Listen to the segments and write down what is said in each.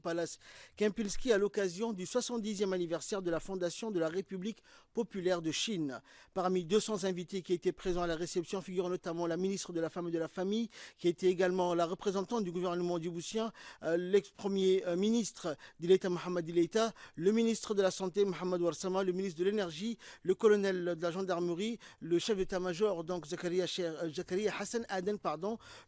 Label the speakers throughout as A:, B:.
A: Palace Kempinski à l'occasion du 70e anniversaire de la fondation de la République populaire de Chine. Parmi 200 invités qui étaient présents à la réception figurent notamment la ministre de la Femme et de la Famille, qui était également la représentante du gouvernement djiboutien, l'ex-premier ministre d'Ileïta Mohamed Ileïta, le ministre de la Santé Mohamed Warsama, le ministre de l'Énergie, le colonel de la gendarmerie, le chef d'état-major, donc Zakaria Hassan Aden,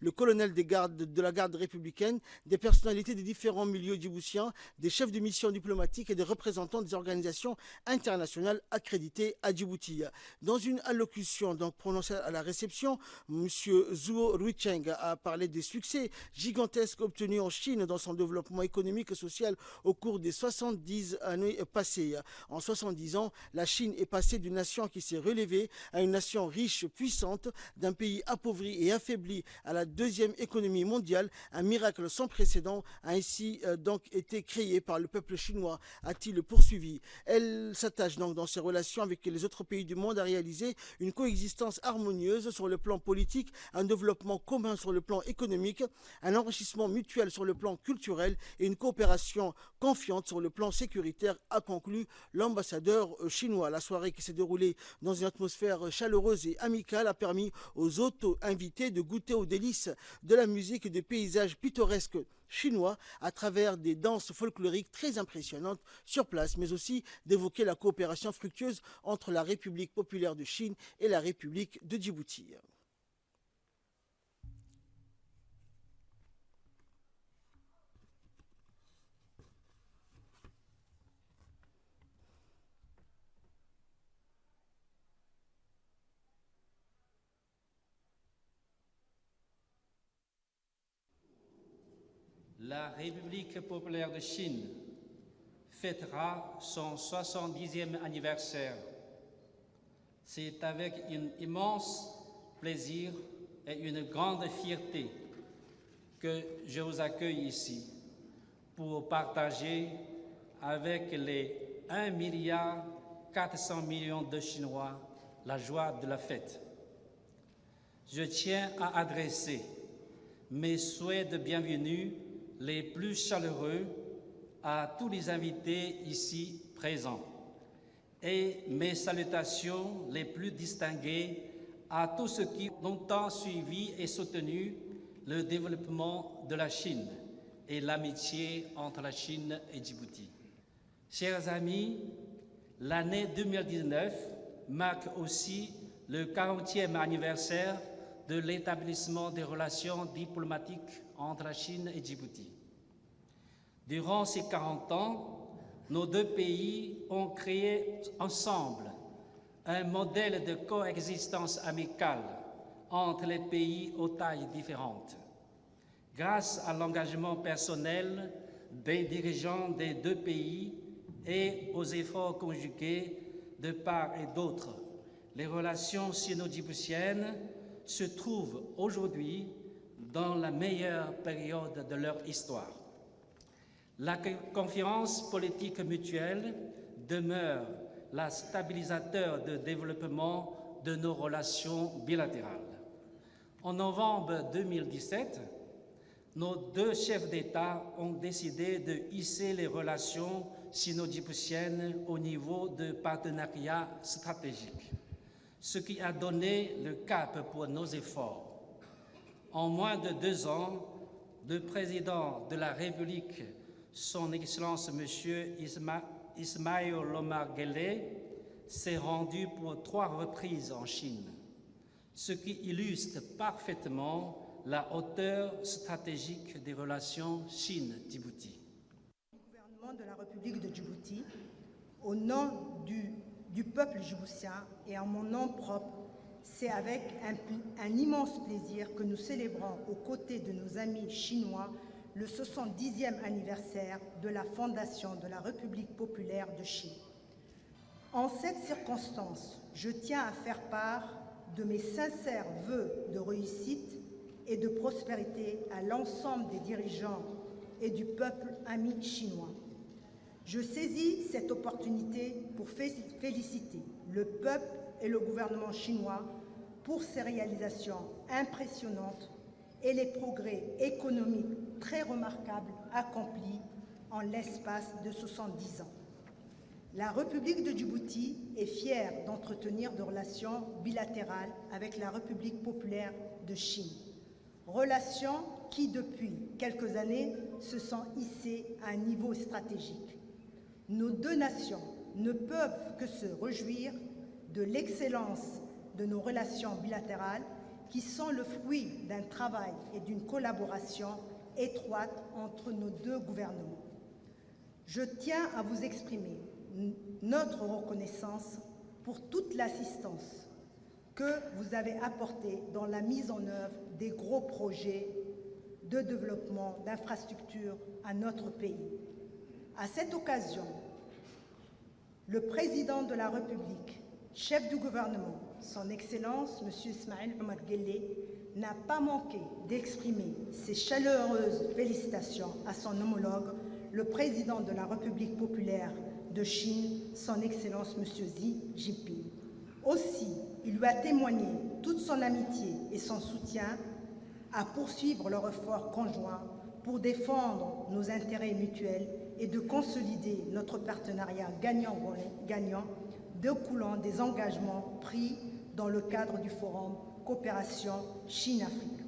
A: le colonel de la garde républicaine, des personnalités des différents milieux djiboutiens, des chefs de mission diplomatiques et des représentants des organisations internationales accréditées à Djibouti. Dans une allocution donc prononcée à la réception, M. Zhuo Ruicheng a parlé des succès gigantesques obtenus en Chine dans son développement économique et social au cours des 70 années passées. En 70 ans, la Chine est passée d'une nation qui s'est relevée à une nation riche, puissante, d'un pays appauvri et affaibli à la deuxième économie mondiale. Un miracle sans précédent a ainsi donc été créé par le peuple chinois, a-t-il poursuivi. Elle s'attache donc dans ses relations avec les autres pays du monde à réaliser une coexistence harmonieuse sur le plan politique, un développement commun sur le plan économique, un enrichissement mutuel sur le plan culturel et une coopération confiante sur le plan sécuritaire, a conclu l'ambassadeur chinois. La soirée qui s'est déroulée dans une atmosphère chaleureuse et amicale a permis aux autres invités de goûter aux délices de la musique et des paysages pittoresques chinois à travers des danses folkloriques très impressionnantes sur place, mais aussi d'évoquer la coopération fructueuse entre la République populaire de Chine et la République de Djibouti.
B: La République populaire de Chine fêtera son 70e anniversaire. C'est avec un immense plaisir et une grande fierté que je vous accueille ici pour partager avec les 1,4 milliard de Chinois la joie de la fête. Je tiens à adresser mes souhaits de bienvenue les plus chaleureux à tous les invités ici présents et mes salutations les plus distinguées à tous ceux qui ont longtemps suivi et soutenu le développement de la Chine et l'amitié entre la Chine et Djibouti. Chers amis, l'année 2019 marque aussi le 40e anniversaire de l'établissement des relations diplomatiques entre la Chine et Djibouti. Durant ces 40 ans, nos deux pays ont créé ensemble un modèle de coexistence amicale entre les pays aux tailles différentes. Grâce à l'engagement personnel des dirigeants des deux pays et aux efforts conjugués de part et d'autre, les relations sino-djiboutiennes se trouvent aujourd'hui dans la meilleure période de leur histoire. La confiance politique mutuelle demeure la stabilisateur de développement de nos relations bilatérales. En novembre 2017, nos deux chefs d'État ont décidé de hisser les relations sino-djiboutiennes au niveau de partenariat stratégique, ce qui a donné le cap pour nos efforts. En moins de 2 ans, le président de la République, son Excellence M. Ismaïl Omar Guelleh, s'est rendu pour 3 reprises en Chine, ce qui illustre parfaitement la hauteur stratégique des relations Chine-Djibouti.
C: Le gouvernement de la République de Djibouti, au nom du peuple djiboutien et en mon nom propre, c'est avec un immense plaisir que nous célébrons aux côtés de nos amis chinois le 70e anniversaire de la fondation de la République populaire de Chine. En cette circonstance, je tiens à faire part de mes sincères vœux de réussite et de prospérité à l'ensemble des dirigeants et du peuple ami chinois. Je saisis cette opportunité pour féliciter le peuple et le gouvernement chinois pour ces réalisations impressionnantes et les progrès économiques très remarquables accomplis en l'espace de 70 ans. La République de Djibouti est fière d'entretenir des relations bilatérales avec la République populaire de Chine, relations qui, depuis quelques années, se sont hissées à un niveau stratégique. Nos deux nations ne peuvent que se réjouir de l'excellence de nos relations bilatérales qui sont le fruit d'un travail et d'une collaboration étroite entre nos deux gouvernements. Je tiens à vous exprimer notre reconnaissance pour toute l'assistance que vous avez apportée dans la mise en œuvre des gros projets de développement d'infrastructures à notre pays. À cette occasion, le président de la République, chef du gouvernement, son Excellence, M. Ismaël Omar Guelleh, n'a pas manqué d'exprimer ses chaleureuses félicitations à son homologue, le président de la République populaire de Chine, son Excellence M. Xi Jinping. Aussi, il lui a témoigné toute son amitié et son soutien à poursuivre leur effort conjoint pour défendre nos intérêts mutuels et de consolider notre partenariat gagnant-gagnant découlant des engagements pris dans le cadre du Forum Coopération Chine-Afrique.